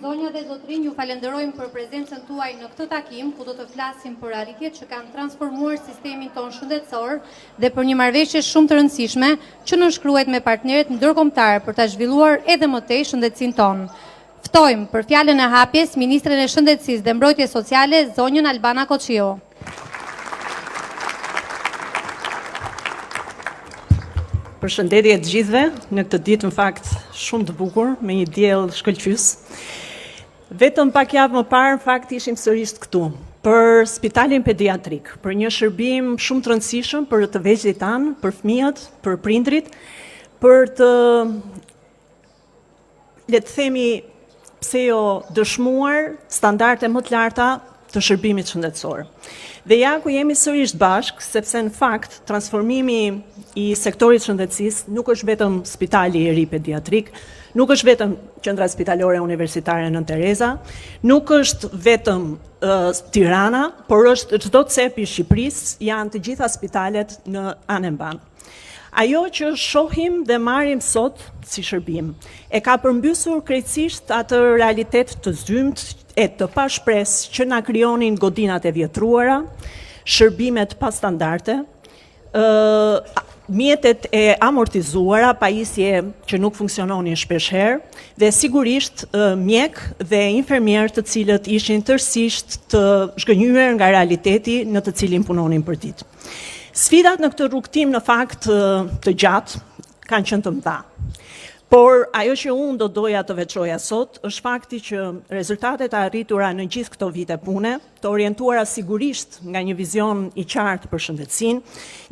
Zonja dhe zotrinj, ju falenderojmë për prezencën tuaj në këtë takim, ku do të flasim për arritjet që kanë transformuar sistemin tonë shëndetësor dhe për një marrëveshje shumë të rëndësishme që nënshkruhet me partnerët ndërkombëtar për ta zhvilluar edhe më tej shëndetësinë tonë. Ftojmë për fjalën e hapjes Ministren e Shëndetësisë dhe Mbrojtjes Sociale, zonjën Albana Koçio. Përshëndetje të gjithëve, në këtë ditë në fakt shumë të bukur, me një diell shkëlqys. Vetëm pak javë më parë, në fakt ishim sërish këtu, për spitalin pediatrik, për një shërbim shumë të rëndësishëm për të vegjëlit tanë, për fëmijët, për prindrit, për të, le të themi, pse jo dëshmuar standarde më të larta të shërbimit shëndetësor. Dhe ja ku jemi sërish bashk, sepse në fakt transformimi i sektorit shëndetësisë nuk është vetëm spitali i ri pediatrik, nuk është vetëm qendra spitalore universitare Nën Tereza, nuk është vetëm Tirana, por është çdo cep i Shqipërisë, janë të gjitha spitalet në Anemban. Ajo që shohim dhe marrim sot si shërbim, e ka përmbysur krejtësisht atë realitet të zymt e të pashpres që na krijonin godinat e vjetruara, shërbimet pa standarde, mjetet e amortizuara, pajisje që nuk funksiononin shpeshherë, dhe sigurisht mjek dhe infermier të cilët ishin tërësisht të zhgënjyer nga realiteti në të cilin punonin për ditë. Sfidat në këtë rrugtim në fakt të gjatë kanë qenë të mëdha. Por ajo që unë do doja të veçoja sot është fakti që rezultatet e arritura në gjithë këto vite pune, të orientuara sigurisht nga një vizion i qartë për shëndetësinë,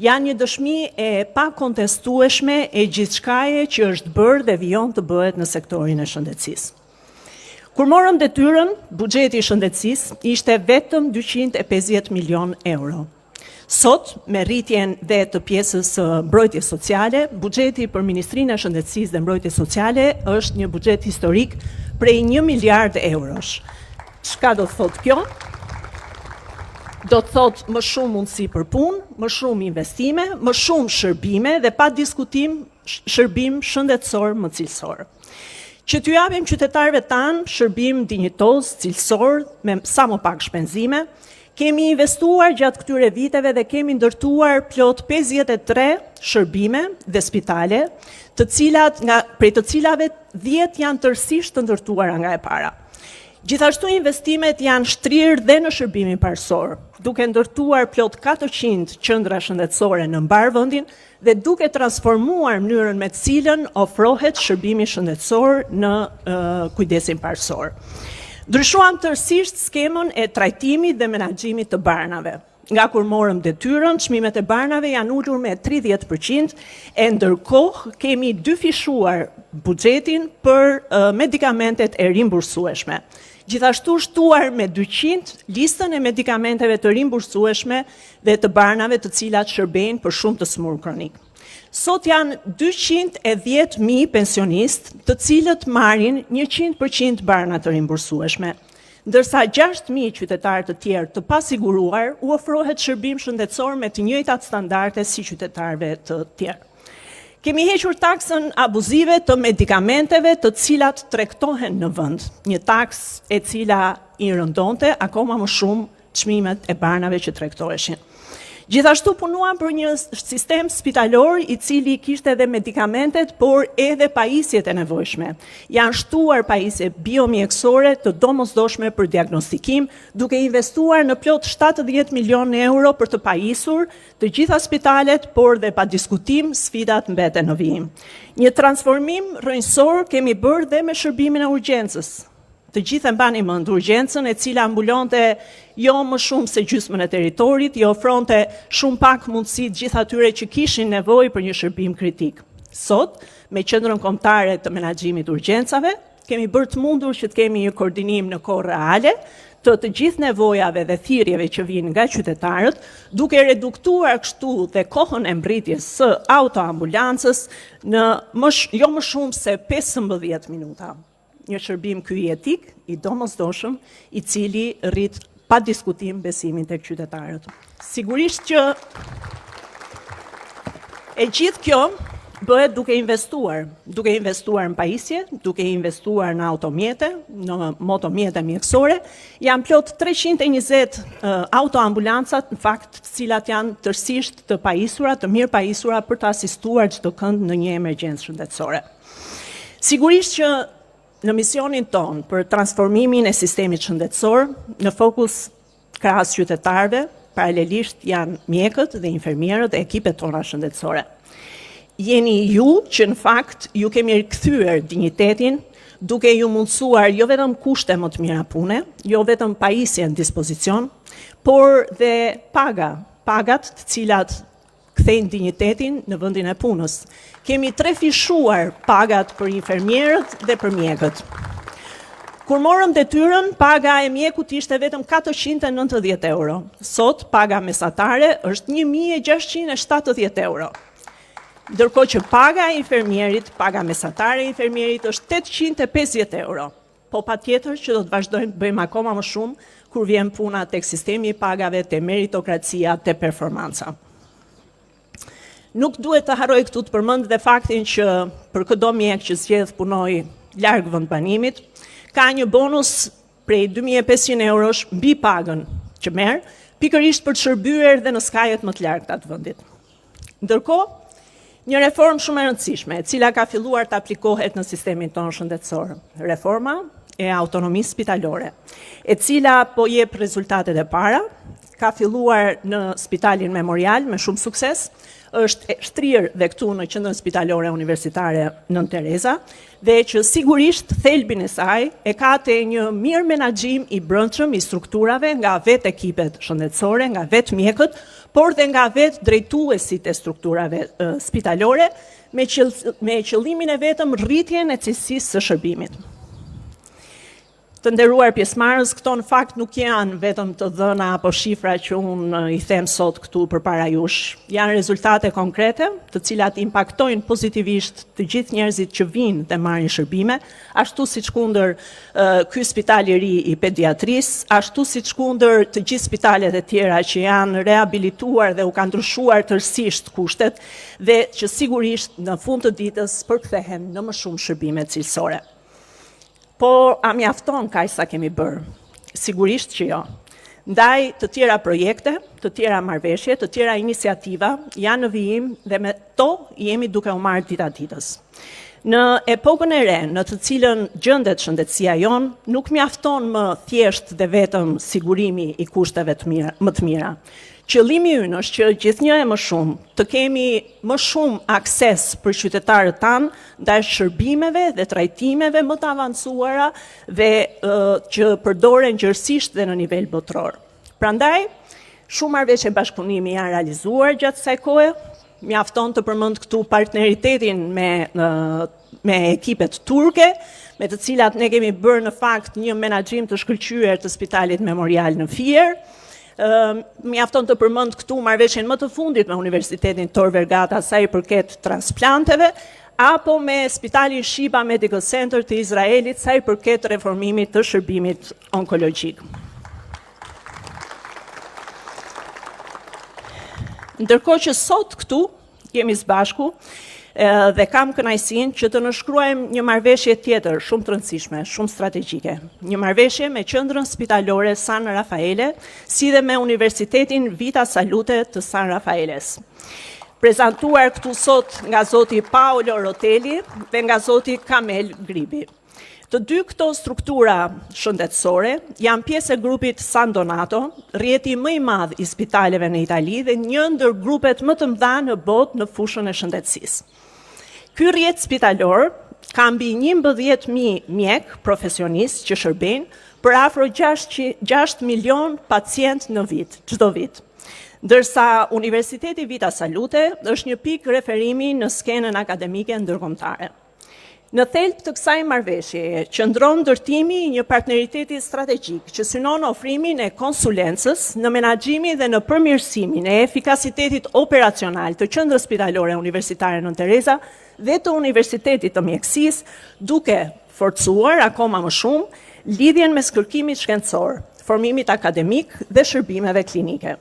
janë një dëshmi e pakontestueshme e gjithçkaje që është bërë dhe vijon të bëhet në sektorin e shëndetësisë. Kur morëm detyrën, buxheti i shëndetësisë ishte vetëm 250 milion euro. Sot, me rritjen dhe të pjesës mbrojtjes sociale, buxheti për Ministrinë e Shëndetësisë dhe Mbrojtjes Sociale është një buxhet historik prej 1 miliard eurosh. Çka do të thotë kjo? Do të thotë më shumë mundësi për punë, më shumë investime, më shumë shërbime dhe pa diskutim shërbim shëndetësor më cilësor. Që t'ju japim qytetarëve tanë shërbim dinjitoz, cilësor, me sa më pak shpenzime, kemi investuar gjatë këtyre viteve dhe kemi ndërtuar plot 53 shërbime dhe spitale, prej të cilave 10 janë tërësisht të ndërtuara nga e para. Gjithashtu investimet janë shtrirë dhe në shërbimin parësor, duke ndërtuar plot 400 qendra shëndetësore në mbar vendin dhe duke transformuar mënyrën me të cilën ofrohet shërbimi shëndetësor në kujdesin parësor. Ndryshuam tërësisht skemën e trajtimit dhe menaxhimit të barnave. Nga kur morëm detyrën, çmimet e barnave janë ulur me 30%, e ndërkohë kemi dyfishuar buxhetin për medikamentet e rimbursueshme. Gjithashtu shtuar me 200 listën e medikamenteve të rimbursueshme dhe të barnave të cilat shërbejnë për shumë të smur kronik. Sot janë 210.000 pensionistë të cilët marrin 100% barna të rimbursueshme, ndërsa 6.000 qytetarë të tjerë të pasiguruar u ofrohet shërbim shëndetësor me të njëjtat standarde si qytetarëve të tjerë. Kemi hequr taksën abuzive të medikamenteve të cilat tregtohen në vend, një taksë e cila i rëndonte akoma më shumë çmimet e barnave që tregtoheshin. Gjithashtu punuam për një sistem spitalor i cili kishte edhe medikamentet, por edhe pajisjet e nevojshme. Janë shtuar pajisje biomjekësore të domosdoshme për diagnostikim, duke investuar në plot 70 milion euro për të pajisur të gjitha spitalet, por dhe pa diskutim sfidat mbeten në vijim. Një transformim rrënjësor kemi bërë dhe me shërbimin e urgjencës. Të gjithë e mbani mend urgjencën e cila ambulonte jo më shumë se gjysmën e territorit, i ofronte shumë pak mundësi të gjithë atyre që kishin nevojë për një shërbim kritik. Sot, me qendrën kombëtare të menaxhimit urgjencave, kemi bërë të mundur që të kemi një koordinim në kohë reale të gjithë nevojave dhe thirrjeve që vijnë nga qytetarët, duke reduktuar kështu dhe kohën e mbritjes së autoambulancës në jo më shumë se 15 minuta. Një shërbim ky etik, i domosdoshëm, i cili rrit pa diskutim besimin tek qytetarët. Sigurisht që e gjithë kjo bëhet duke investuar në pajisje, duke investuar në automjete, në motomjete mjekësore. Janë plot 320 autoambulancat, në fakt, të cilat janë tërësisht të pajisura, të mirë pajisura për të asistuar çdo kënd në një emergjencë shëndetësore. Sigurisht që në misionin ton për transformimin e sistemit shëndetësor, në fokus krahas qytetarëve, paralelisht janë mjekët dhe infermierët e ekipet tona shëndetësore. Jeni ju që në fakt ju kemi rikthyer dinjitetin duke ju mundësuar jo vetëm kushte më të mira pune, jo vetëm pajisje në dispozicion, por dhe pagat të cilat kthejnë dinjitetin në vendin e punës. Kemi trefishuar pagat për infermierët dhe për mjekët. Kur morëm detyrën, paga e mjekut ishte vetëm 490 euro. Sot, paga mesatare është 1670 euro. Ndërkohë që paga e infermierit, paga mesatare e infermierit është 850 euro. Po patjetër që do të vazhdojmë të bëjmë akoma më shumë kur vjen puna tek sistemi i pagave, te meritokracia, te performanca. Nuk duhet të harroj këtu të përmend dhe faktin që për çdo mjek që zgjedh punoj larg vendbanimit, ka një bonus prej 2500 eurosh mbi pagën që merr, pikërisht për të shërbyer dhe në skajet më të larta të vendit. Ndërkohë, një reformë shumë e rëndësishme, e cila ka filluar të aplikohet në sistemin tonë shëndetësor, reforma e autonomisë spitalore, e cila po jep rezultatet e para, ka filluar në Spitalin Memorial me shumë sukses, është shtrirë dhe këtu në Qendrën Spitalore Universitare Nën Tereza, dhe që sigurisht thelbin e saj e ka te një mirë menaxhim i brendshëm i strukturave nga vetë ekipet shëndetësore, nga vetë mjekët, por dhe nga vetë drejtuesit e strukturave spitalore, me qëllimin e vetëm rritjen e cilësisë së shërbimit. Të nderuar pjesëmarrës, këto në fakt nuk janë vetëm të dhëna apo shifra që unë i them sot këtu përpara jush. Janë rezultate konkrete, të cilat impaktojnë pozitivisht të gjithë njerëzit që vinë dhe marrin shërbime, ashtu siç kundër ky spital i ri i pediatrisë, ashtu siç kundër të gjithë spitalet e tjera që janë rehabilituar dhe u kanë ndryshuar tërësisht kushtet dhe që sigurisht në fund të ditës përkthehen në më shumë shërbime cilësore. Po, a mjafton kaq sa kemi bërë? Sigurisht që jo. Ndaj të tjera projekte, të tjera marrëveshje, të tjera iniciativa janë në vijim dhe me to jemi duke u marrë dita ditës. Në epokën e re, në të cilën gjendet shëndetësia jon, nuk mjafton më thjesht dhe vetëm sigurimi i kushteve më të mira. Qëllimi ynë është që gjithnjë e më shumë të kemi më shumë akses për qytetarët tanë ndaj shërbimeve dhe trajtimeve më të avancuara dhe që përdoren gjërësisht dhe në nivel botror. Prandaj, shumë marrëveshje bashkëpunimi janë realizuar gjatë kësaj kohe. Mjafton të përmend këtu partneritetin me ekipet turke, me të cilat ne kemi bërë në fakt një menaxhim të shkëlqyer të Spitalit Memorial në Fier. Mjafton të përmend këtu marrëveshjen më të fundit me Universitetin Tor Vergata sa i përket transplanteve, apo me Spitalin Shiba Medical Center të Izraelit sa i përket reformimit të shërbimit onkologjik. Ndërkohë që sot këtu jemi së bashku dhe kam kënaqësinë që të nënshkruajmë një marrëveshje tjetër shumë të rëndësishme, shumë strategjike. Një marrëveshje me Qendrën Spitalore San Rafaele, si dhe me Universitetin Vita Salute të San Rafaeles. Prezantuar këtu sot nga zoti Paolo Rotelli dhe nga zoti Kamel Gribi. Të dy këto struktura shëndetësore janë pjesë e grupit San Donato, rrjeti më i madh i spitaleve në Itali dhe një ndër grupet më të mëdha në botë në fushën e shëndetësisë. Ky rrjet spitalor ka mbi 11.000 mjek profesionistë që shërbejnë për afro 6 milion pacient në vit, çdo vit. Ndërsa Universiteti Vita Salute është një pikë referimi në skenën akademike ndërkombëtare. Në thelb të kësaj marrëveshjeje qëndron ndërtimi i një partneriteti strategjik që synon ofrimin e konsulencës në menaxhimin dhe në përmirësimin e efikasitetit operacional të Qendrës Spitalore Universitare Nën Tereza dhe të Universitetit të Mjekësisë, duke forcuar akoma më shumë lidhjen mes kërkimit shkencor, formimit akademik dhe shërbimeve klinike.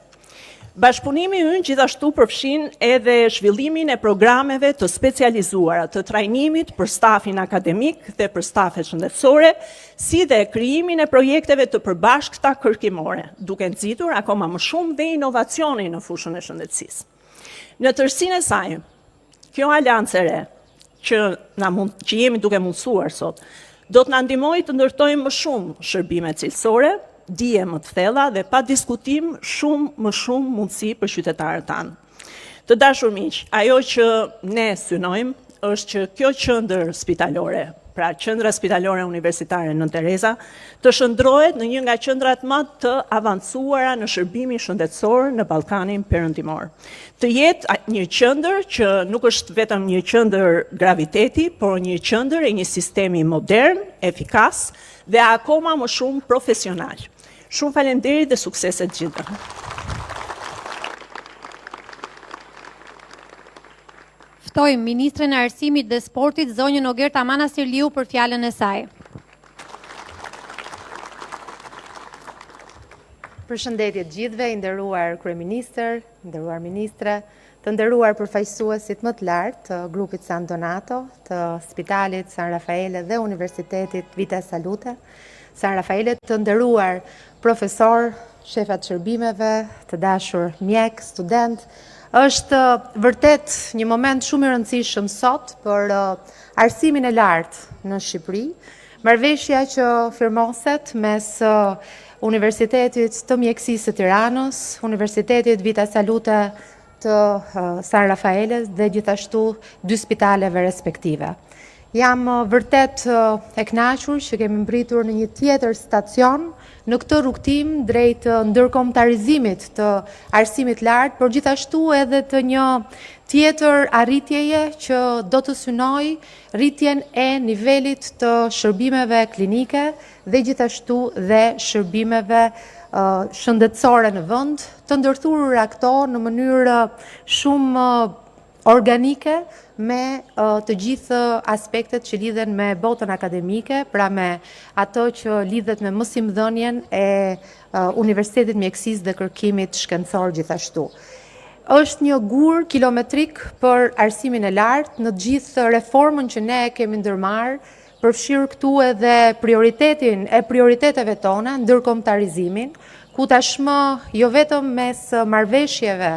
Bashkëpunimi ynë gjithashtu përfshin edhe zhvillimin e programeve të specializuara të trajnimit për stafin akademik dhe për stafet shëndetësore, si dhe krijimin e projekteve të përbashkëta kërkimore, duke nxitur akoma më shumë dhe inovacionin në fushën e shëndetësisë. Në tërësinë e saj, kjo aleancë e re, që jemi duke mundësuar sot, do të na ndihmojë të ndërtojmë më shumë shërbime cilësore, dije më të thella dhe pa diskutim më shumë mundësi për qytetarët tanë. Të dashur miq, ajo që ne synojmë është që kjo qendër spitalore, pra qendra spitalore universitare Nën Tereza, të shndrohet në një nga qendrat më të avancuara në shërbimin shëndetësor në Ballkanin Perëndimor. Të jetë një qendër që nuk është vetëm një qendër graviteti, por një qendër e një sistemi modern, efikas dhe akoma më shumë profesional. Shumë faleminderit dhe suksese të gjitha. Ftojmë Ministren e Arsimit dhe Sportit, zonjën Ogerta Manastirliu, për fjalën e saj. Përshëndetje të gjithëve, i nderuar kryeministër, nderuar ministre, të nderuar përfaqësuesit më të lartë të grupit San Donato, të Spitalit San Raffaele dhe Universitetit Vita Salute San Raffaele, të nderuar profesor, shefat shërbimeve, të dashur mjek, student. Është vërtet një moment shumë i rëndësishëm sot për arsimin e lartë në Shqipëri. Marrëveshja që firmoset mes Universitetit të Mjekësisë të Tiranës, Universitetit Vita Salute të San Raffaele dhe gjithashtu dy spitaleve respektive. Jam vërtet e kënaqur që kemi mbritur në një tjetër stacion në këtë rrugtim drejt ndërkombëtarizimit të arsimit lartë, por gjithashtu edhe të një tjetër arritjeje që do të synojë rritjen e nivelit të shërbimeve klinike dhe gjithashtu dhe shërbimeve shëndetësore në vend, të ndërthurura këto në mënyrë shumë organike me të gjithë aspektet që lidhen me botën akademike, pra me ato që lidhet me mësimdhënien e Universitetit Mjekësisë dhe Kërkimit Shkencor gjithashtu. Është një gur kilometrik për arsimin e lartë në të gjithë reformën që ne kemi ndërmarrë, përfshirë këtu edhe prioriteteve tona, ndërkombëtarizimin, ku tashmë jo vetëm mes marrëveshjeve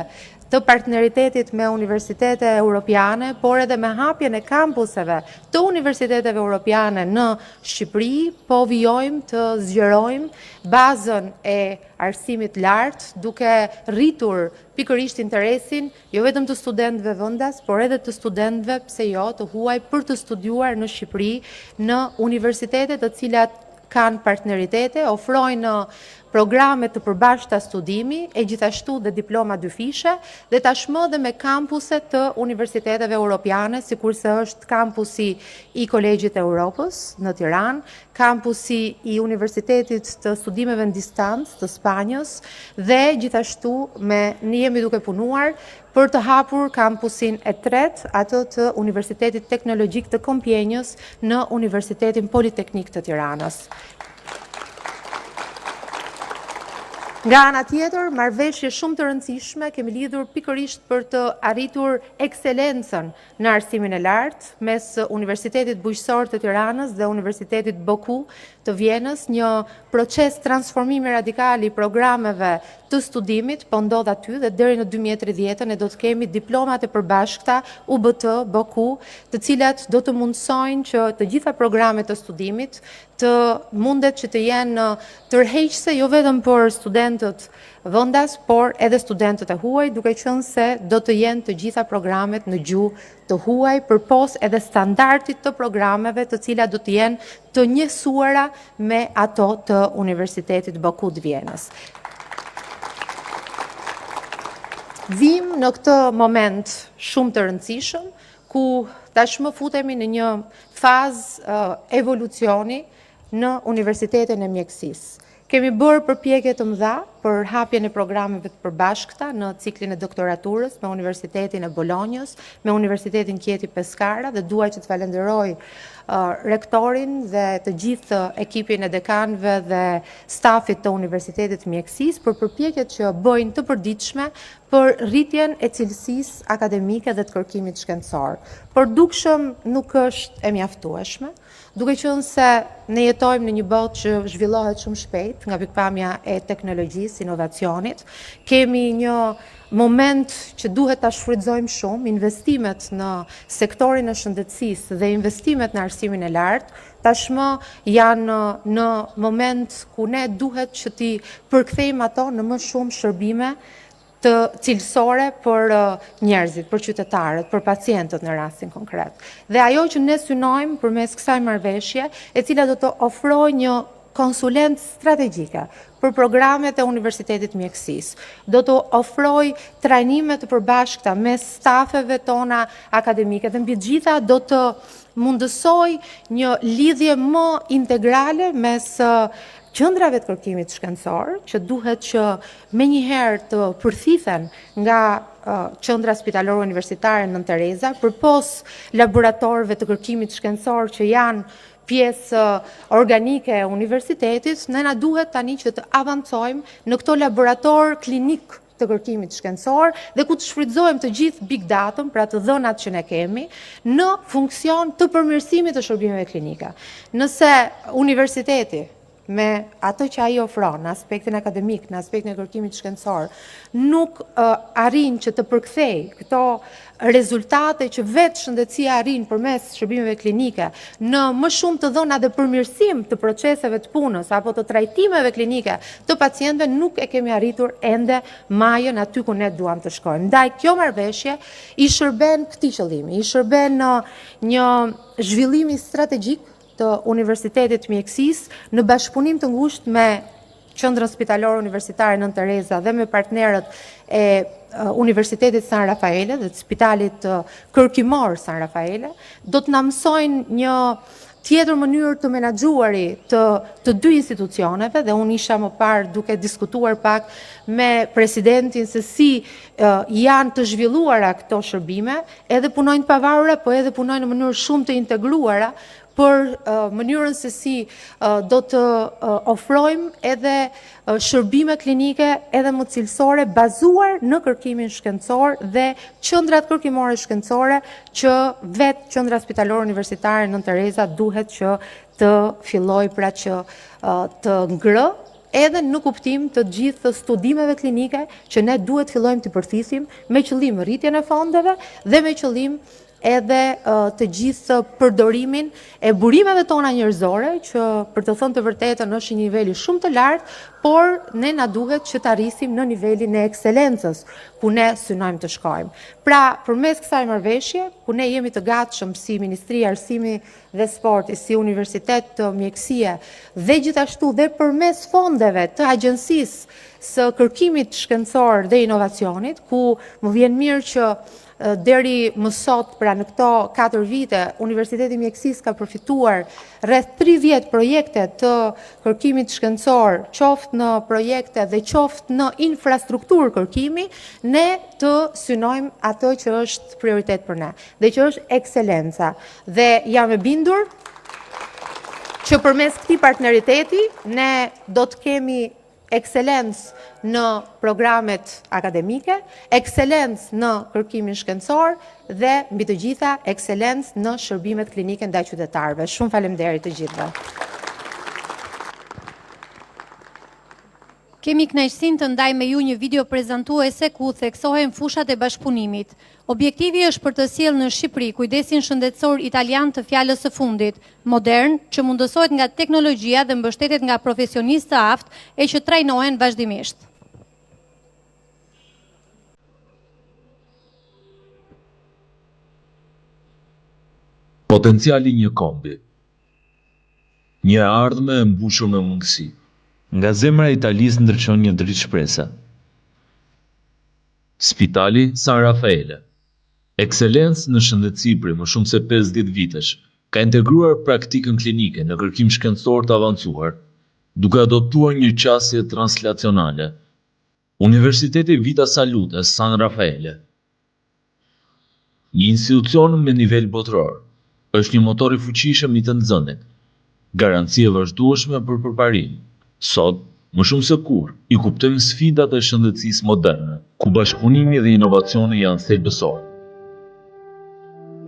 të partneritetit me universitete europiane, por edhe me hapjen e kampuseve të universiteteve europiane në Shqipëri, po vijojmë të zgjerojmë bazën e arsimit lartë, duke rritur pikërisht interesin jo vetëm të studentëve vendas, por edhe të studentëve, pse jo, të huaj për të studiuar në Shqipëri në universitete të cilat kanë partneritete, ofrojnë programe të përbashkëta studimi e gjithashtu dhe diploma dyfishe dhe tashmë dhe me kampuse të universiteteve europiane, sikurse është kampusi i Kolegjit Europës në Tiranë, kampusi i Universitetit të Studimeve në Distancë të Spanjës dhe gjithashtu ne jemi duke punuar për të hapur kampusin e tretë, atë të Universitetit Teknologjik të Kompjenjës në Universitetin Politeknik të Tiranës. Nga ana tjetër, marrëveshje shumë të rëndësishme kemi lidhur pikërisht për të arritur ekselencën në arsimin e lartë mes Universitetit Bujqësor të Tiranës dhe Universitetit Boku të Vjenës, një proces transformimi radikal i programeve të studimit po ndodh aty dhe deri në 2030 ne do të kemi diplomat e përbashkëta UBT Boku, të cilat do të mundsojnë që të gjitha programet të studimit të mundet që të jenë tërheqëse jo vetëm për studentët vendas, por edhe studentët e huaj, duke qenë se do të jenë të gjitha programet në gjuhë të huaj, përpos edhe standardit të programeve të cilat do të jenë të njësuara me ato të Universitetit Boku të Vjenës. Vim në këtë moment shumë të rëndësishëm, ku tashmë futemi në një fazë evolucioni në Universitetin e Mjekësisë. Kemi bërë përpjekje të mëdha për hapjen e programeve të përbashkëta në ciklin e doktoraturës me Universitetin e Bolonjës, me Universitetin Chieti Pescara dhe dua që të falenderoj rektorin dhe të gjithë ekipin e dekanëve dhe stafit të Universitetit Mjekësisë për përpjekjet që bëjnë të përditshme për rritjen e cilësisë akademike dhe të kërkimit shkencor. Por dukshëm nuk është e mjaftueshme, duke qenë se ne jetojmë në një botë që zhvillohet shumë shpejt nga pikpamja e teknologjisë, inovacionit. Kemi një moment që duhet ta shfrytëzojmë shumë, investimet në sektorin e shëndetësisë dhe investimet në arsimin e lartë, tashmë janë në moment ku ne duhet që t'i përkthejmë ato në më shumë shërbime të cilësore për njerëzit, për qytetarët, për pacientët në rastin konkret. Dhe ajo që ne synojmë përmes kësaj marrëveshje, e cila do të ofrojë një konsulent strategjike për programet e Universitetit Mjekësisë. Do të ofrojë trajnime të përbashkëta mes stafeve tona akademike dhe mbi të gjitha do të mundësoj një lidhje më integrale mes qendrave të kërkimit shkencor, që duhet që menjëherë të përthithen nga qendra spitalore universitare Nën Tereza, përpos laboratorëve të kërkimit shkencor që janë pjesë organike e universitetit, ne na duhet tani që të avancojmë në këto laborator klinik të kërkimit shkencor dhe ku të shfrytëzojmë të gjithë big data, pra të dhënat që ne kemi, në funksion të përmirësimit të shërbimeve klinike. Nëse universiteti me ato që ai ofron në aspektin akademik, në aspektin e kërkimit shkencor, nuk arrin që të përkthej këto rezultate që vetë shëndetësia arrin përmes shërbimeve klinike në më shumë të dhëna dhe përmirësim të proceseve të punës apo të trajtimeve klinike të pacientëve, nuk e kemi arritur ende majën aty ku ne duam të shkojmë. Ndaj kjo marrëveshje i shërben këtij qëllimi, i shërben një zhvillimi strategjik të Universitetit Mjekësisë në bashkëpunim të ngushtë me Qendrën Spitalore Universitare Nën Tereza dhe me partnerët e Universitetit San Rafaele dhe të Spitalit Kërkimor San Rafaele, do të na mësojnë një tjetër mënyrë të menaxhuari të dy institucioneve, dhe unë isha më parë duke diskutuar pak me presidentin se si janë të zhvilluara këto shërbime, edhe punojnë të pavarura, po edhe punojnë në mënyrë shumë të integruara për mënyrën se si do të ofrojmë edhe shërbime klinike edhe më cilësore bazuar në kërkimin shkencor dhe qendrat kërkimore shkencore që vetë Qendra Spitalore Universitare Nën Tereza duhet që të filloj pra që të ngrë edhe në kuptim të gjithë studimeve klinike që ne duhet fillojmë të përthisim me qëllim rritjen e fondeve dhe me qëllim edhe të gjithë përdorimin e burimeve tona njerëzore, që për të thënë të vërtetën është një niveli shumë të lartë, por ne na duhet që të arrisim në nivelin e ekselencës, ku ne synojmë të shkojmë. Pra, përmes kësaj marrëveshje, ku ne jemi të gatshëm si Ministria e Arsimit dhe Sportit, si Universitet të Mjekësie, dhe gjithashtu dhe përmes fondeve të Agjencisë së Kërkimit Shkencor dhe Inovacionit, ku më vjen mirë që deri më sot, pra në këto 4 vite, Universiteti Mjekësisë ka përfituar rreth 30 projekte të kërkimit shkencor, qoftë në projekte dhe qoftë në infrastrukturë kërkimi, ne të synojmë ato që është prioritet për ne, dhe që është ekscelenca. Dhe jam e bindur që përmes këtij partneriteti ne do të kemi ekselencë në programet akademike, ekselencë në kërkimin shkencor dhe mbi të gjitha ekselencë në shërbimet klinike ndaj qytetarëve. Shumë faleminderit të gjithëve. Kemi kënaqësinë të ndaj me ju një video prezantuese ku theksohen fushat e bashkëpunimit. Objektivi është për të sjellë në Shqipëri kujdesin shëndetësor italian të fjalës së fundit, modern, që mundësohet nga teknologjia dhe mbështetet nga profesionistë të aftë e që trajnohen vazhdimisht. Potenciali një kombi. Një ardhme e mbushur me mundësi. Nga zemra e Italisë ndriçon një dritë shpresa. Spitali San Rafaele. Ekselencë në shëndetësi prej më shumë se 50 vitesh, ka integruar praktikën klinike në kërkim shkencor të avancuar, duke adoptuar një qasje translacionale. Universiteti Vita Salute San Raffaele, një institucion me nivel botëror, është një motor i fuqishëm i të nxënit, garanci e vazhdueshme për përparim. Sot, më shumë se kur, i kuptojmë sfidat e shëndetësisë moderne, ku bashkëpunimi dhe inovacioni janë thelbësor.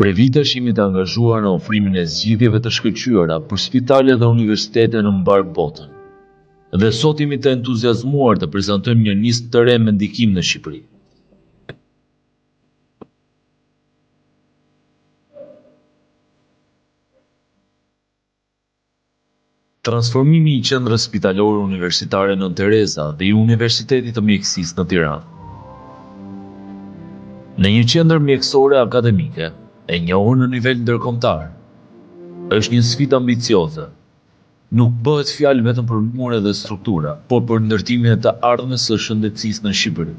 Për vitesh jemi të angazhuar në ofrimin e zgjidhjeve të shkëlqyera për spitale dhe universitete në mbar botën. Dhe sot jemi të entuziazmuar të prezantojmë një listë të re me ndikim në Shqipëri. Transformimi i qendrës spitalore universitare Nën Tereza dhe i Universitetit të Mjekësisë në Tiranë në një qendër mjekësore akademike, e njohur në nivel ndërkombëtar, është një sfidë ambicioze. Nuk bëhet fjalë vetëm për numre dhe struktura, por për ndërtimin e të ardhmes së shëndetësisë në Shqipëri.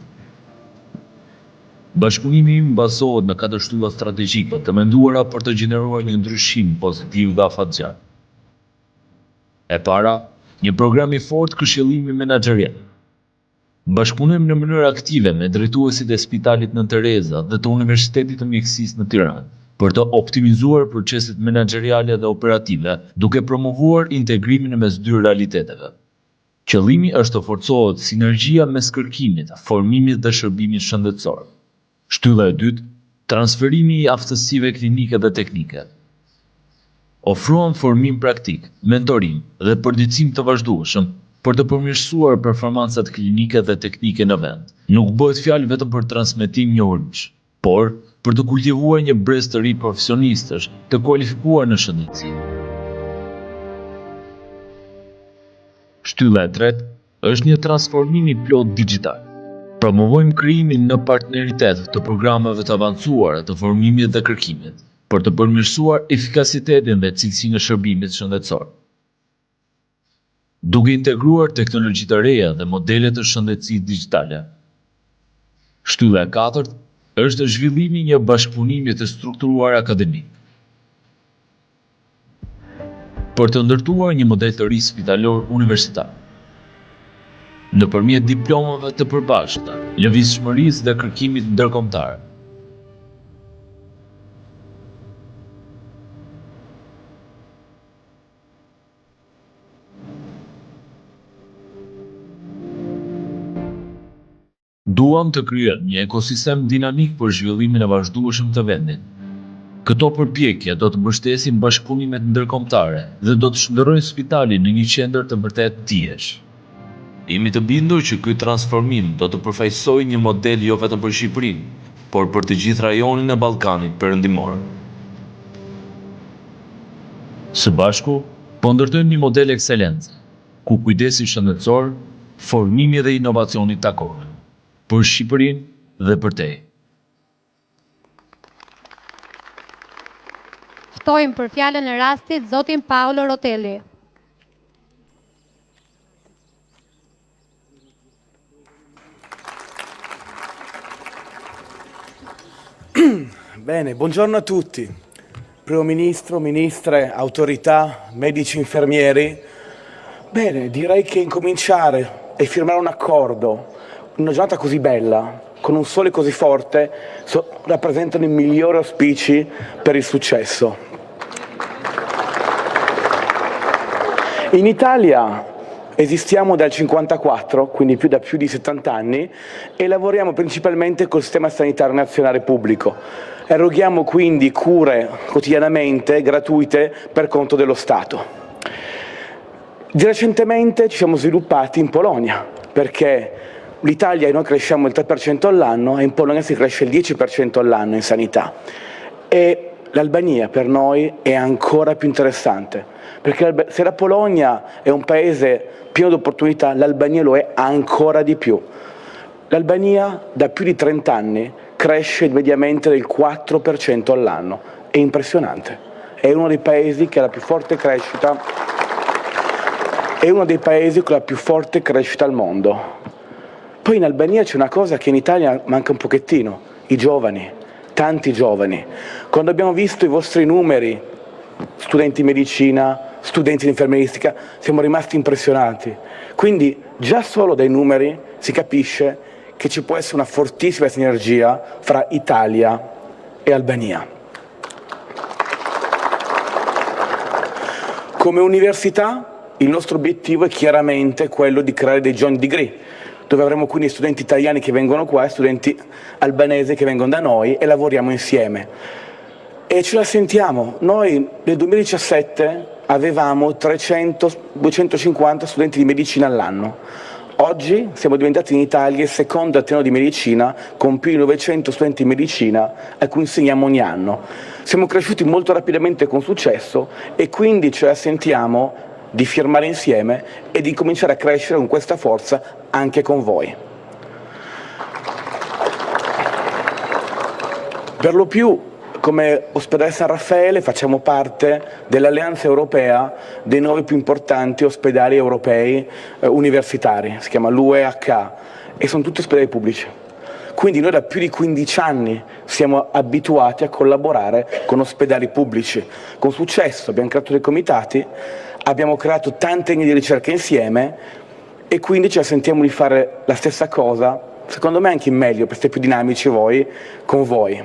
Bashkëpunimi im bazohet në 4 shtylla strategjike të menduara për të gjeneruar një ndryshim pozitiv dhe afatgjatë. E para, një program i fortë këshillimi menaxherial. Bashkëpunojmë në mënyrë aktive me drejtuesit e Spitalit Nën Tereza dhe të Universitetit të Mjekësisë në Tiranë për të optimizuar proceset menaxheriale dhe operative, duke promovuar integrimin mes 2 realiteteve. Qëllimi është të forcohet sinergjia mes kërkimit, formimit dhe shërbimit shëndetësor. Shtylla e dytë, transferimi i aftësive klinike dhe teknike. Ofrohen formim praktik, mentorim dhe përditësim të vazhdueshëm për të përmirësuar performancat klinike dhe teknike në vend. Nuk bëhet fjalë vetëm për transmetim njohurish, por për të kultivuar një brez të ri profesionistësh të kualifikuar në shëndetësi. Shtylla e tretë është një transformim i plot digital. Promovojmë krijimin në partneritet të programeve të avancuara të formimit dhe kërkimit për të përmirësuar efikasitetin dhe cilësinë e shërbimit shëndetësor. Duke integruar teknologji të reja dhe modele të shëndetësisë digjitale. Shtylla e katërt është zhvillimi i një bashkëpunimi të strukturuar akademik. Për të ndërtuar një model të ri spitalor universitar, nëpërmjet diplomave të përbashkëta, lëvizshmërisë dhe kërkimit ndërkombëtar. Duam të krijojmë një ekosistem dinamik për zhvillimin e vazhdueshëm të vendit. Këto përpjekje do të mbështesin bashkëpunimet ndërkombëtare dhe do të shndërrojnë spitalin në një qendër të vërtet dijesh. Jemi të bindur që ky transformim do të përfaqësojë një model jo vetëm për Shqipërinë, por për të gjithë rajonin e Ballkanit perëndimor. Së bashku, po ndërtojmë një model ekselencë, ku kujdesi shëndetësor, formimi dhe inovacioni takohen për Shqipërinë dhe për te. Ftojmë për fjalën e rastit zotin Paolo Rotelli. Bene, buongiorno a tutti. Primo Ministro, Ministre, autorità, medici, infermieri. Bene, direi che incominciare e firmare un accordo una giornata così bella, con un sole così forte, rappresentano i migliori auspici per il successo. In Italia esistiamo dal 1954, quindi da più di 70 anni, e lavoriamo principalmente col sistema sanitario nazionale pubblico. Eroghiamo quindi cure quotidianamente gratuite per conto dello Stato. Di recentemente ci siamo sviluppati in Polonia, perché l'Italia noi cresciamo il 3% all'anno e in Polonia si cresce il 10% all'anno in sanità. E l'Albania per noi è ancora più interessante, perché se la Polonia è un paese pieno di opportunità, l'Albania lo è ancora di più. L'Albania da più di 30 anni cresce mediamente del 4% all'anno, è impressionante. È uno dei paesi che ha la più forte crescita, è uno dei paesi con la più forte crescita al mondo. Poi in Albania c'è una cosa che in Italia manca un pochettino, i giovani, tanti giovani. Quando abbiamo visto i vostri numeri, studenti di medicina, studenti di infermieristica, siamo rimasti impressionati. Quindi già solo dai numeri si capisce che ci può essere una fortissima sinergia fra Italia e Albania. Come università il nostro obiettivo è chiaramente quello di creare dei joint degree, dove avremo quindi studenti italiani che vengono qua e studenti albanesi che vengono da noi e lavoriamo insieme. E ce la sentiamo. Noi nel 2017 avevamo 250 studenti di medicina all'anno. Oggi siamo diventati in Italia il secondo ateneo di medicina con più di 900 studenti di medicina a cui insegniamo ogni anno. Siamo cresciuti molto rapidamente e con successo e quindi ce la sentiamo di firmare insieme e di cominciare a crescere con questa forza anche con voi. Per lo più, come ospedale San Raffaele facciamo parte dell'alleanza europea dei 9 più importanti ospedali europei universitari, si chiama l'UEH e sono tutti ospedali pubblici. Quindi noi da più di 15 anni siamo abituati a collaborare con ospedali pubblici. Con successo abbiamo creato dei comitati, abbiamo creato tante linee di ricerca insieme e quindi ci sentiamo di fare la stessa cosa, secondo me anche in meglio, per essere più dinamici con voi.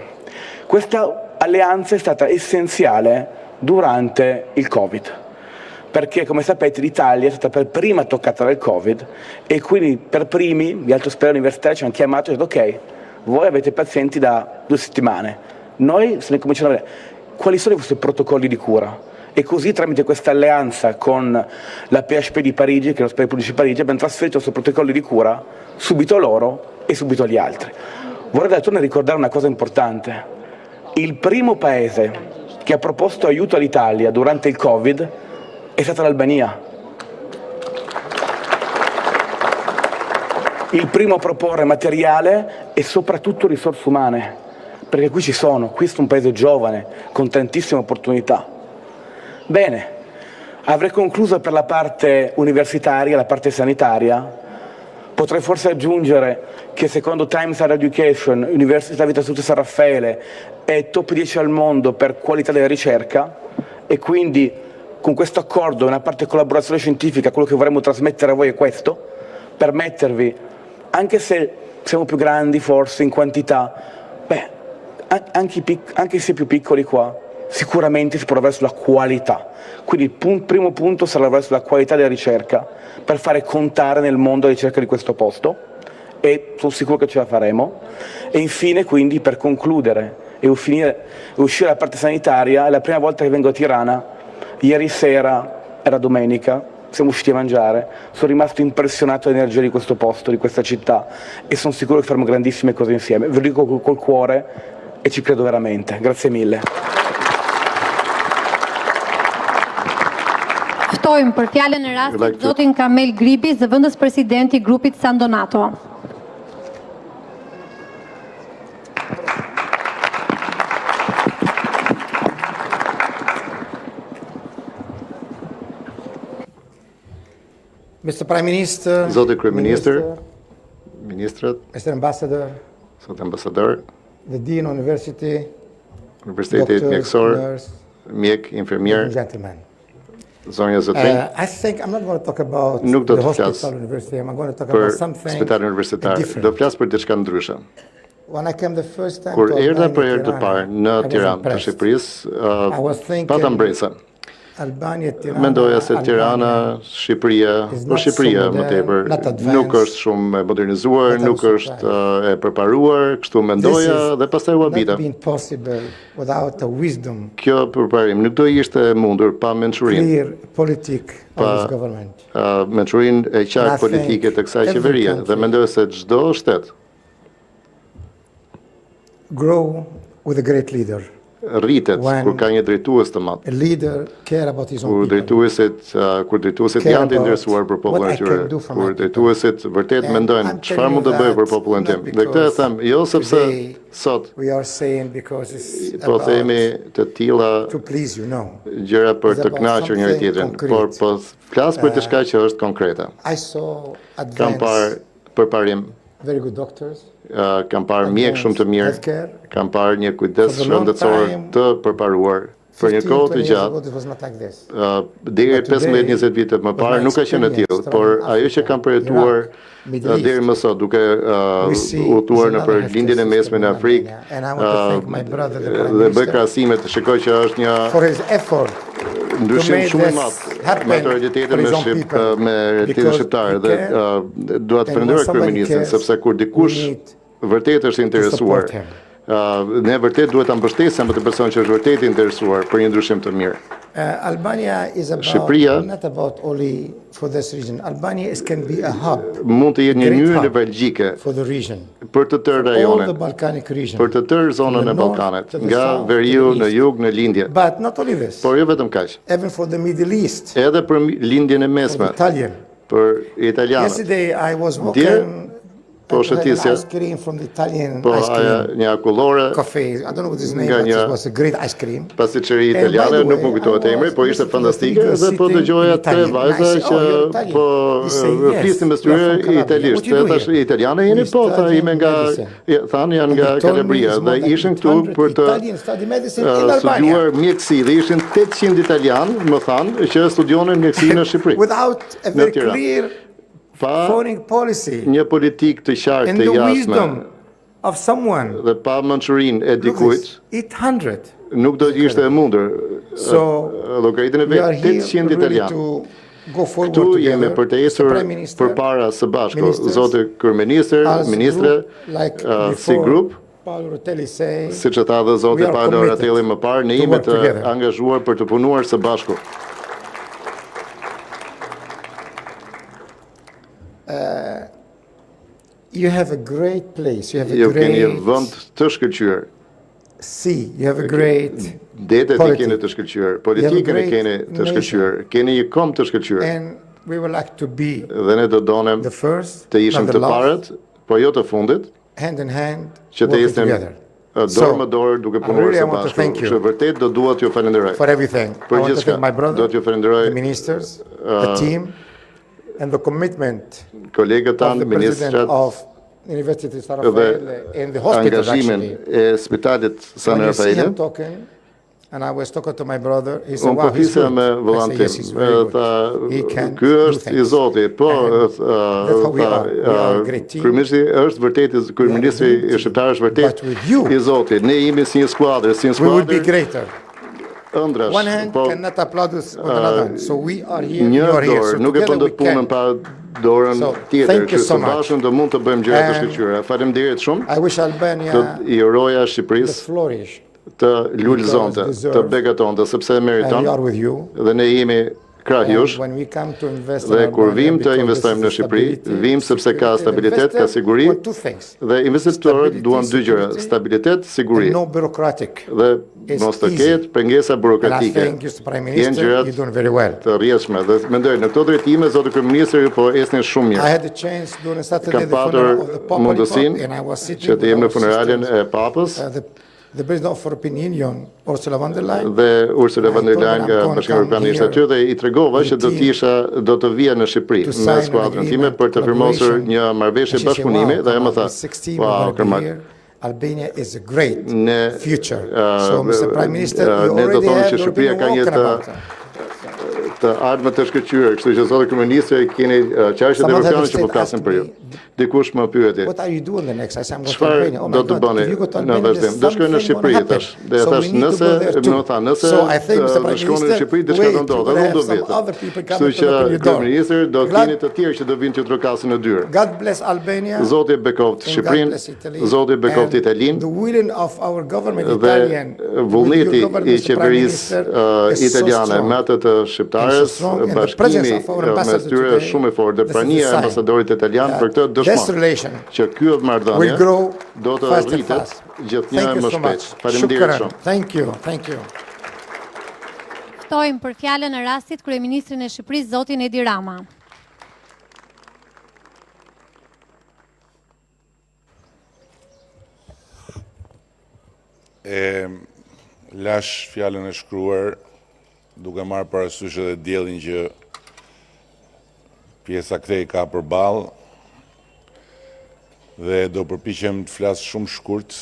Questa alleanza è stata essenziale durante il Covid, perché come sapete l'Italia è stata per prima toccata dal Covid e quindi per primi gli altri ospedali universitari ci hanno chiamato e detto ok, voi avete pazienti da 2 settimane, noi se ne cominciamo a vedere quali sono i vostri protocolli di cura. E così tramite questa alleanza con la PHP di Parigi, che è l'ospedale pubblico di Parigi, abbiamo trasferito i nostri protocolli di cura subito a loro e subito agli altri. Vorrei d'altronde ricordare una cosa importante. Il primo paese che ha proposto aiuto all'Italia durante il Covid è stata l'Albania. Il primo a proporre materiale e soprattutto risorse umane, perché qui ci sono, questo è un paese giovane, con tantissime opportunità. Bene, avrei concluso per la parte universitaria, la parte sanitaria. Potrei forse aggiungere che secondo Times Higher Education, Università Vita Salute San Raffaele è top 10 al mondo per qualità della ricerca e quindi con questo accordo, una parte collaborazione scientifica, quello che vorremmo trasmettere a voi è questo, permettervi, anche se siamo più grandi forse in quantità, anche se più piccoli qua, sicuramente si può lavorare sulla qualità. Quindi il primo punto sarà lavorare sulla qualità della ricerca per fare contare nel mondo la ricerca di questo posto e sono sicuro che ce la faremo. E infine quindi per concludere e uscire dalla parte sanitaria, è la prima volta che vengo a Tirana, ieri sera era domenica, siamo usciti a mangiare, sono rimasto impressionato dall'energia di questo posto, di questa città e sono sicuro che faremo grandissime cose insieme. Ve lo dico col cuore e ci credo veramente. Grazie mille. Ftojmë për fjalën e rastit zotin Kamel Gribi, zëvendës presidenti i grupit San Donato. Mr. Prime Minister, Zoti Kryeministër, Ministrat, Mr. Ambassador, Zoti Ambasador, the Dean of University, Universiteti Doctors, Mjekësor, Nurse, mjek, ladies infermier, and gentlemen. zonja zotrin, I think I'm not going to talk about Nuk do the të hospital flas university. I'm going to talk për about something spitalin universitar. different. Do flas për diçka ndryshe. When I came the first time Kur to erdha Albania, për herë të Tirana, parë në I was Tiranë të impressed. Shqipërisë, I was thinking pata mbresa. Albania, Tirana, Mendoja se Tirana, Albania Shqipëria, is po not Shqipëria so më modern, tepër, not advanced, nuk është shumë e modernizuar, not nuk also është e përparuar, kështu mendoja dhe pastaj u not habita. being possible without the wisdom, Kjo përparim nuk do ishte mundur pa mençurinë. clear politic of Pa this government. mençurinë e And I qartë politike think të kësaj every qeverie country dhe mendoj se çdo shtet Grow with a great leader. rritet When kur ka një drejtues të madh. A leader care about his Kur own people. drejtuesit Care janë të about interesuar për popullin what e I can tyre, do for kur my people. drejtuesit vërtet And mendojnë I'm çfarë telling mund të you bëj për that popullin tim. not Dhe këtë e because them jo sepse today sot We are saying because it's po about themi të tilla to please you, no. gjëra për It's të about kënaqur njëri something tjetrin, concrete. por po flas për diçka që është konkrete. I saw Kam parë advanced, përparim, very good doctors, kam parë mjek shumë të mirë, healthcare. kam parë një kujdes For a long shëndetësor time, të përparuar. Për një 15, kohë të 20 years gjatë, ago, it was not like this. deri But today, 15-20 vite më with parë my nuk ka qenë e tillë, experience por traveling ajo që Africa, kam përjetuar Iraq, Middle East, deri më sot duke we see udhëtuar there's nëpër another lindjen e healthcare mesme system në in Afrikë, Albania, and I want to thank my brother, the Prime dhe bëj Minister, krahasime të shikoj që është një for his effort ndryshim make shumë i this madh happen me autoritetin for me his own people. me realitetin Because shqiptar he dhe cared, dua të and falenderoj when somebody kryeministrin cares, sepse kur dikush we need vërtet është interesuar, support him. ne vërtet duhet ta mbështesim atë person që është vërtet i interesuar për një ndryshim të mirë. Albania is Shqipëria not about only for this region. Albania can be a hub mund të jetë një Great mënyrë hub nevralgjike for the region. për të tërë All the rajonin, Balkanic region. për të tërë zonën From the e north Ballkanit, to the nga south, veriu to the në east. jug në lindje. But not only this, Por jo vetëm kaq, even for the Middle East, edhe për lindjen e for mesme, the Italian. për italianët. Yesterday I was Dje, walking po and had an shëtisja, ice cream from the Italian po ice aja cream një akullore, cafe. I don't know what his name, nga but një it was a great ice cream. pasticcerie And by italiane, the nuk way, më kujtohet I emri, was po ishte listening to fantastike the dhe po sitting dëgjoja in tre Italian. vajza And I said, që "Oh, you're Italian." po He said, "Yes, flisnin mes we are tyre from Calabria. italisht. What you do Dhe tash here?" italiane We jeni po, tha study ime nga medicine. thanë janë And nga they told me Calabria it's dhe more than ishin këtu 800 për të Italians study medicine in Albania. studiuar mjekësi dhe ishin 800 italian, më thanë, që studionin mjekësi në Shqipëri. Without a very Tiranë. clear Pa foreign policy një politikë të qartë and të the jashtme wisdom of someone. dhe pa mençurinë e Look dikujt, this, 800. nuk do të ishte e mundur. So Llogaritin e we are vet here 800 really italian. to go forward Këtu together. jemi për të ecur Prime Minister, përpara së bashku, ministers, zoti kryeministër, as ministre, group, like si before grup, Paolo Rotelli say, siç e tha dhe we zoti are Paolo committed Ratelli më parë, ne to jemi work të together. angazhuar për të punuar së bashku. you have a great place, you have a Ju keni great vend të shkëlqyer. sea, you have a great, Detet i Politik. keni të shkëlqyer, politikën e great keni të nation. shkëlqyer, keni një kom të shkëlqyer. and we would like to be Dhe ne do donim the first, të ishim not të the last, parët, po jo të fundit, hand in hand, që të working ishim together. dorë më dorë duke punuar really I së want to bashku. thank you. Që vërtet do dua t'ju falenderoj. For everything. I Për want to gjithçka. thank my Do brother, t'ju falenderoj the ministers, the team, and the commitment kolegët of tanë, the president ministrat of University San Rafael and the hospitals angazhimin actually. e spitalit San When you see him Rafael. talking, and I was talking to my brother, he said, Unë wow, po he's fisja good. me I said, vëllain yes, tim. he's very Tha, good. He can ky do është i things. Zotit. Po, And that's how we are. We are a great team. kryeministri është vërtet kryeministri i shqiptar është vërtet But with you, i Zotit. Ne jemi si një skuadër, we would be skuadër greater. ëndrash. One hand Po cannot applaud us with another hand. So we are here, një you are here. dorë So nuk e together bën we dot punën can. pa dorën So, tjetër. thank you Kështu so së much. bashku do mund të bëjmë gjëra të And shkëlqyera. Faleminderit shumë. I wish Do Albania i uroja to Shqipërisë flourish. të lulëzonte, Because të deserve. begatonte sepse And we meriton are with you. dhe ne jemi krah And jush. when we come to invest Dhe in kur Albania, vim të because investojmë në this is Shqipëri, stability, vim sepse ka security, stabilitet, ka investor siguri, want two things. dhe investitorët Stability, duan dy gjëra, security, stabilitet, siguri, And no bureaucratic. dhe It's mos të easy. ketë pengesa And I burokratike. think, Mr. Prime Jenë Minister, gjërat you're doing very well. të rrjedhshme dhe mendoj në këto drejtime zoti kryeministër ju po esni shumë I mirë. had the chance during Saturday Kam the patur funeral of the Pope mundësinë and I was sitting që të jem në with our funeralin sisters, e Papës the President of European Union, Ursula von der Leyen. dhe Ursula von der Leyen nga I'm Bashkimi Evropian come ishte aty dhe i tregova with që do the të isha do të vija në Shqipëri to me sign an skuadrën time agreement, për të firmosur collaboration. një marrëveshje And she said, bashkëpunimi wow, dhe ajo come më on, tha, with 16 wow, we're gonna be Kërmak, here. Albania is a great ne future. So, Mr. Prime Minister, you ne do already thonë have që your Shqipëria ka një opinion about it. të ardhme të shkëlqyer, kështu që zoti kryeministër keni çështjet Someone had evropiane to që po say, flasin ask për ju. me, Dikush më pyeti. What are you doing the next? I said, I'm going to Çfarë Albania. Oh my do të God, bëni if you go to në Albania, vazhdim? there's Do shkoj në something Shqipëri gonna tash. happen. Dhe So thash we need to nëse go there too. më tha nëse So I think, Mr. Prime shkoni në Minister, Shqipëri diçka do wait, ndodhë, you edhe unë do have some vjetë. other people Kështu coming to që knock on your door. kryeministër do Glad- keni të tjerë që do vinë t'ju trokasin në dyrë. God bless Albania. Zoti e bekoft and God Shqipërinë, bless Italy. Zoti e bekoft And Italinë. The willing of our government Dhe Italian, vullneti with your government, i Mr. Prime qeverisë Minister, is so italiane strong. me atë të shqiptares, And so strong, and the bashkimi presence of our mes ambassador tyre today, është shumë i fortë. Dhe this is the prania e sign ambasadorit italian për këtë this dëshmon relation që ky marrëdhënie will grow do të fast and rritet fast. gjithnjë Thank you më so shpejt. much. Faleminderit Shukran. shumë. Thank you. Thank you. Ftojmë për fjalën e rastit kryeministrin e Shqipërisë zotin Edi Rama. Lash fjalën e shkruar duke marrë parasysh edhe diellin që pjesa kthej ka përballë dhe do përpiqem të flas shumë shkurt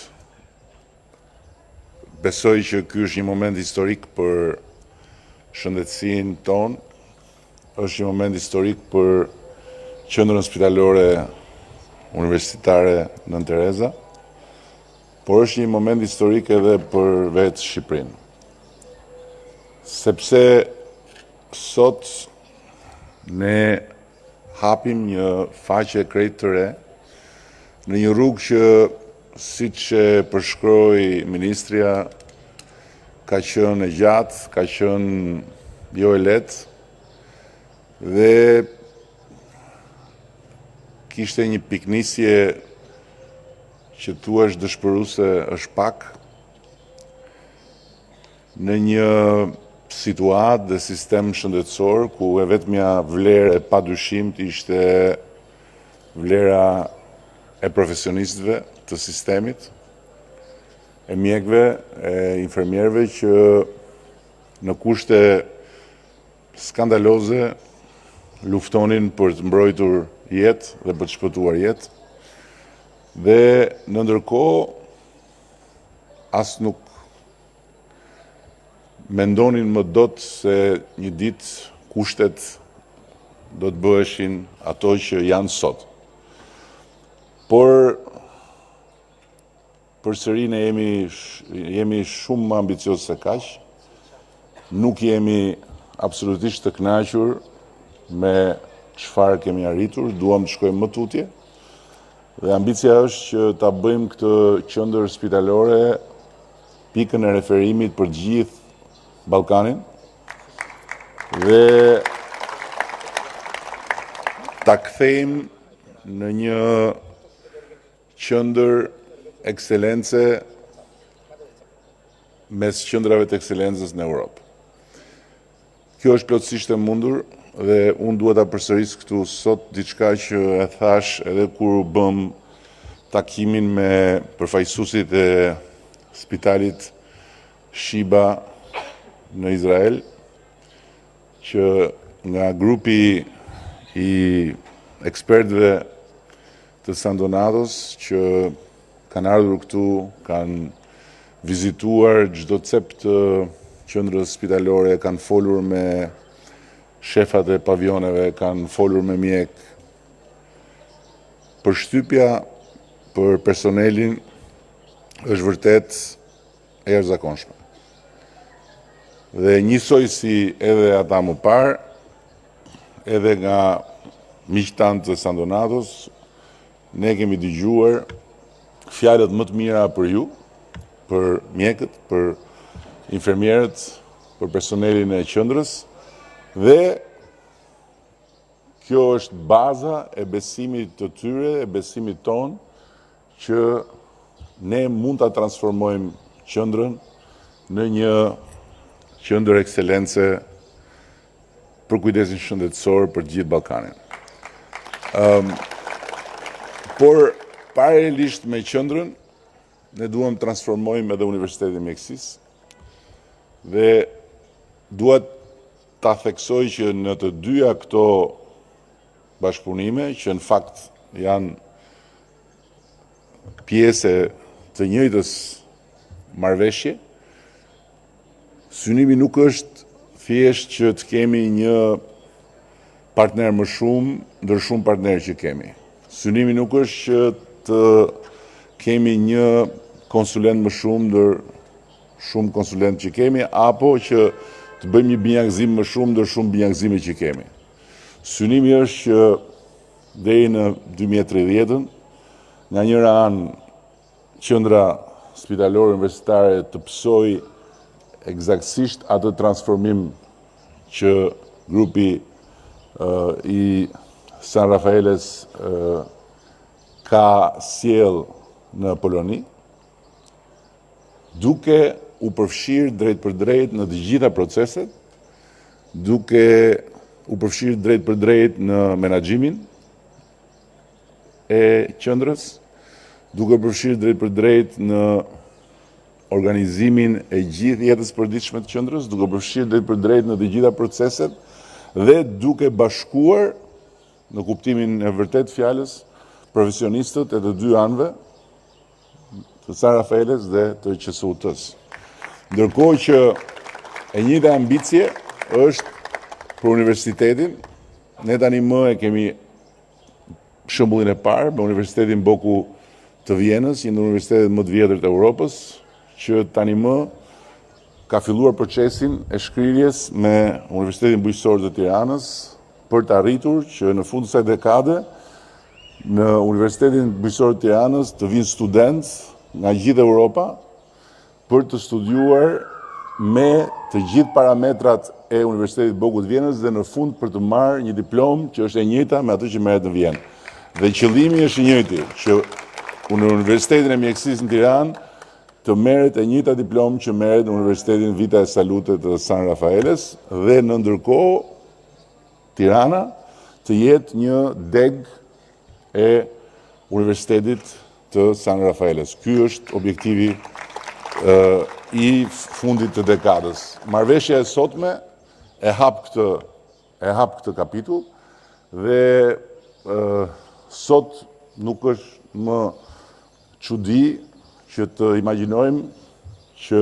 besoj që ky është një moment historik për shëndetësinë tonë, është një moment historik për qendrën spitalore universitare Nën Tereza, por është një moment historik edhe për vetë Shqipërinë. Sepse sot ne hapim një faqe krejt të re në një rrugë që, siç e përshkroi ministria, ka qenë e gjatë, ka qenë jo e lehtë dhe kishte një piknisje që thua është dëshpëruese është pak në një situatë dhe sistem shëndetësor ku e vetmja vlerë e padyshim ishte vlera e profesionistëve të sistemit, e mjekëve, e infermierëve që në kushte skandaloze luftonin për të mbrojtur jetë dhe për të shpëtuar jetë. Dhe në ndërkohë as nuk mendonin më dot se një ditë kushtet do të bëheshin ato që janë sot. Por përsëri ne jemi shumë më ambiciozë se kaq. Nuk jemi absolutisht të kënaqur me çfarë kemi arritur, duam të shkojmë më tutje. Dhe ambicia është që ta bëjmë këtë qendër spitalore pikën e referimit për gjithë Ballkanin dhe ta kthejmë në një qendër ekselence mes qendrave të ekselencës në Europë. Kjo është plotësisht e mundur dhe unë dua ta përsëris këtu sot diçka që e thash edhe kur bëm takimin me përfaqësuesit e spitalit Shiba në Izrael, që nga grupi i ekspertëve të San Donatos që kanë ardhur këtu, kanë vizituar çdo cep të qendrës spitalore, kanë folur me shefat e pavioneve, kanë folur me mjek. Përshtypja për personelin është vërtet e jashtëzakonshme. Dhe njësoj si edhe ata më parë, edhe nga miqtanë të San Donatos, ne kemi dëgjuar fjalët më të mira për ju, për mjekët, për infermierët, për personelin e qendrës, dhe kjo është baza e besimit të tyre, e besimit ton, që ne mund ta transformojmë qendrën në një qendër ekselence për kujdesin shëndetësor për gjithë Ballkanin. Por paralelisht me qendrën, ne duam të transformojmë edhe Universitetin e Mjekësisë dhe dua ta theksoj që në të dyja këto bashkëpunime, që në fakt janë pjesë të njëjtës marrëveshje, synimi nuk është thjesht që të kemi një partner më shumë ndër shumë partnerë që kemi. Synimi nuk është që të kemi një konsulent më shumë ndër shumë konsulent që kemi, apo që të bëjmë një binjakëzim më shumë ndër shumë binjakëzime që kemi. Synimi është që deri në 2030, nga njëra anë qendra spitalore universitare të pësoj eksaktësisht atë transformim që grupi i San Rafaeles ka sjell në Poloni, duke u përfshirë drejt për drejt në të gjitha proceset, duke u përfshirë drejt për drejt në menaxhimin e qendrës, duke përfshirë drejt për drejt në organizimin e gjithë jetës përditshme të qendrës, duke përfshirë drejt për drejt në të gjitha proceset dhe duke bashkuar në kuptimin e vërtet fjalës profesionistët e të dy anëve, të San Rafaeles dhe të QSUT-s. Ndërkohë që e njëjta ambicje është për universitetin, ne tani më e kemi shembullin e parë me Universitetin Boku të Vjenës, një nga universitetet më të vjetër të Europës, që tani më ka filluar procesin e shkrirjes me Universitetin Bujqësor të Tiranës për të arritur që në fund të kësaj dekade në Universitetin Bujqësor të Tiranës të vinë studentë nga gjithë Europa për të studiuar me të gjithë parametrat e Universitetit Boku të Vjenës dhe në fund për të marrë një diplomë që është e njëjta me atë që merret në Vjenë. Dhe qëllimi është i njëjti, që në Universitetin e Mjekësisë në Tiranë të merret e njëjta diplomë që merret në Universitetin Vita e Salute të San Rafaeles dhe në ndërkohë Tirana të jetë një deg e Universitetit të San Rafaeles. Ky është objektivi i fundit të dekadës. Marrëveshja e sotme e hap këtë kapitull dhe sot nuk është më çudi që të imagjinojmë që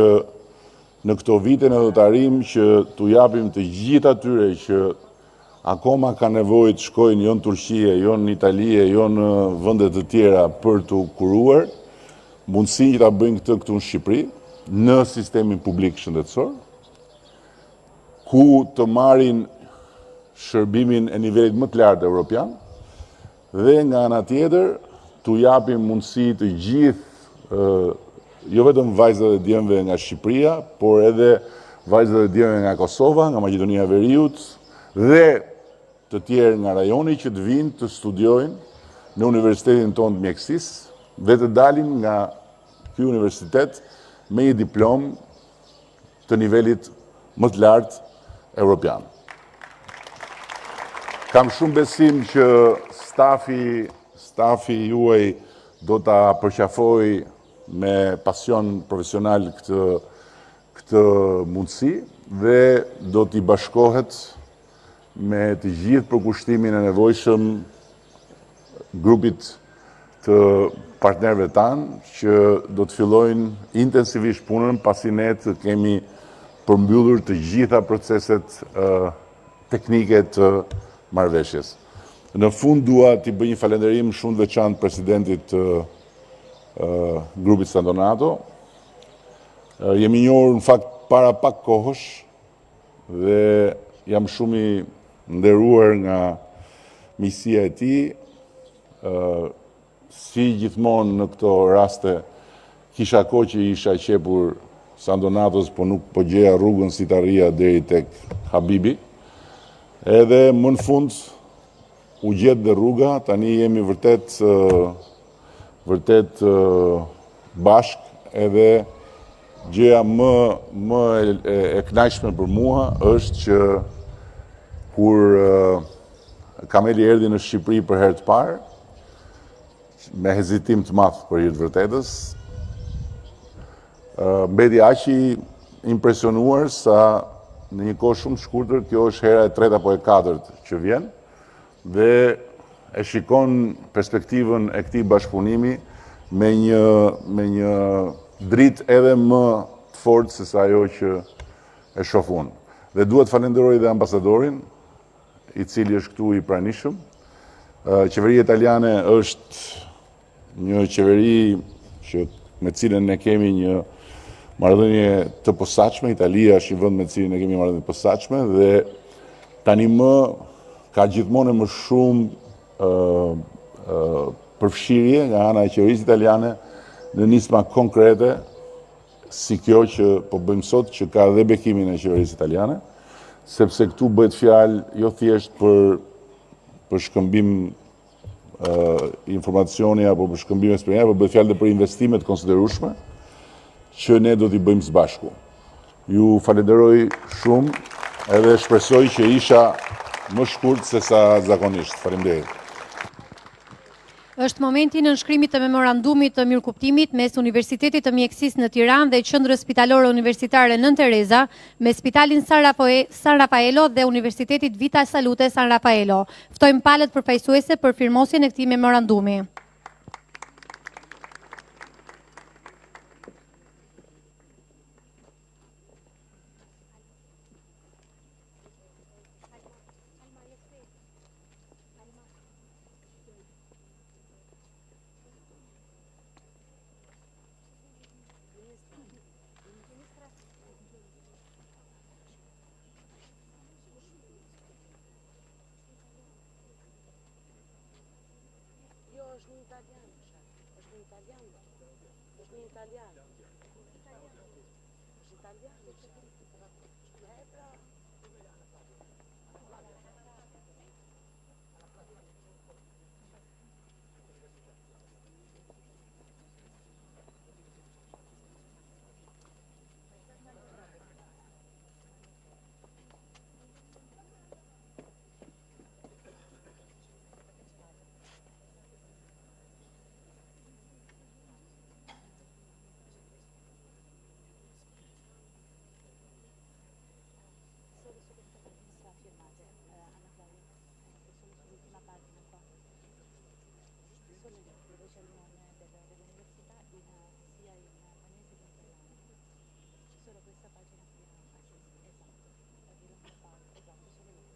në këto vite në do të arrijmë që t'u japim të gjithë atyre që akoma ka nevojë të shkojnë jo në Turqi, jo në Itali, jo në vende të tjera për të kuruar, mundësinë që ta bëjnë këtë këtu në Shqipëri, në sistemin publik shëndetësor, ku të marrin shërbimin e nivelit më të lartë evropian, dhe nga ana tjetër t'u japim mundësi të gjithë, jo vetëm vajzat dhe djemve nga Shqipëria, por edhe vajzat dhe djemve nga Kosova, nga Maqedonia e Veriut, dhe të tjerë nga rajoni që të vinë të studiojnë në universitetin tonë të mjekësisë dhe të dalin nga ky universitet me një diplomë të nivelit më të lartë evropian. Kam shumë besim që stafi juaj do ta përqafoj me pasion profesional këtë mundësi dhe do t'i bashkohet me të gjithë përkushtimin e nevojshëm grupit të partnerëve tanë që do të fillojnë intensivisht punën pasi ne të kemi përmbyllur të gjitha proceset teknike të marrëveshjes. Në fund dua t'i bëj një falënderim shumë të veçantë presidentit të grupit San Donato. Jemi njohur në fakt para pak kohësh dhe jam shumë i nderuar nga miqësia e tij. Si gjithmonë në këto raste kisha kohë që isha qepur San Donatos, po nuk po gjeja rrugën si të arrija deri tek Habibi. Edhe më në fund u gjet dhe rruga, tani jemi vërtet bashk edhe gjëja më e kënaqshme për mua është që kur Kameli erdhi në Shqipëri për herë të parë, me hezitim të madh për hir të vërtetës, mbeti aq i impresionuar sa në një kohë shumë të shkurtër, kjo është hera e tretë apo e katërt që vjen, dhe e shikon perspektivën e këtij bashkëpunimi me një dritë edhe më të fortë se sa ajo që e shoh unë. Dhe duhet falenderoj dhe ambasadorin, i cili është këtu i pranishëm. Qeveria italiane është një qeveri që me cilën ne kemi një marrëdhënie të posaçme. Italia është një vend me cilin ne kemi një marrëdhënie të posaçme dhe tani më ka gjithmonë më shumë përfshirje nga ana e qeverisë italiane në nisma konkrete si kjo që po bëjmë sot, që ka dhe bekimin e qeverisë italiane, sepse këtu bëhet fjalë jo thjesht për shkëmbim informacioni apo për shkëmbim eksperience, por bëhet fjalë për investime të konsiderueshme që ne do t'i bëjmë së bashku. Ju falenderoj shumë edhe shpresoj që isha më shkurt se sa zakonisht. Faleminderit. Është momenti i nënshkrimit të memorandumit të mirëkuptimit mes Universitetit të Mjekësisë në Tiranë dhe Qendrës Spitalore Universitare Nën Tereza me Spitalin San Rafaelo dhe Universitetit Vita Salute San Rafaelo. Ftojmë palët përfaqësuese për firmosjen e këtij memorandumi. është një italian, është një italian, është një italian. Është italian. E pra. Firmate, Anna Claudia, sono sull'ultima pagina qua. Sono dove c'è il nome dell'università sia in danese che in italiano. Solo questa pagina qui esatto, la di Londra Park, esatto, solo lì.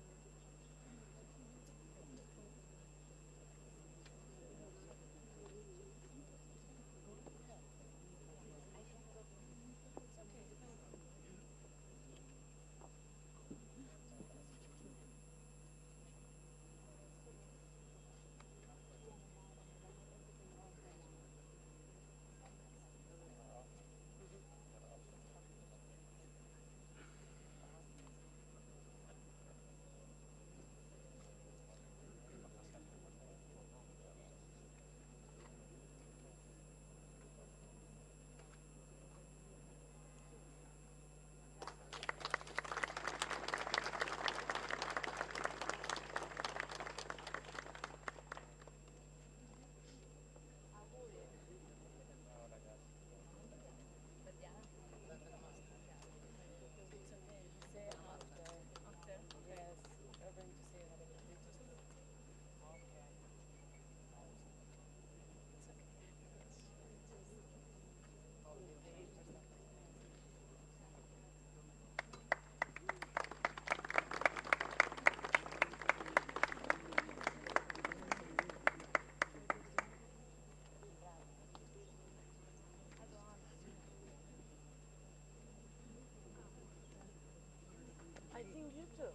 I think you too.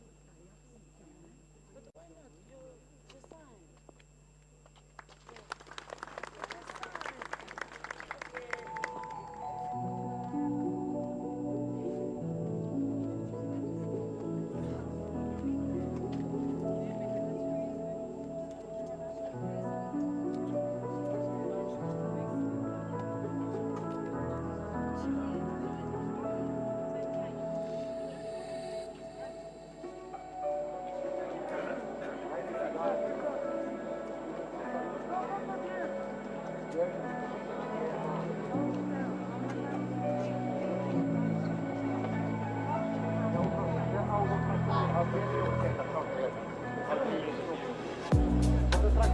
But why not? You sign. Tra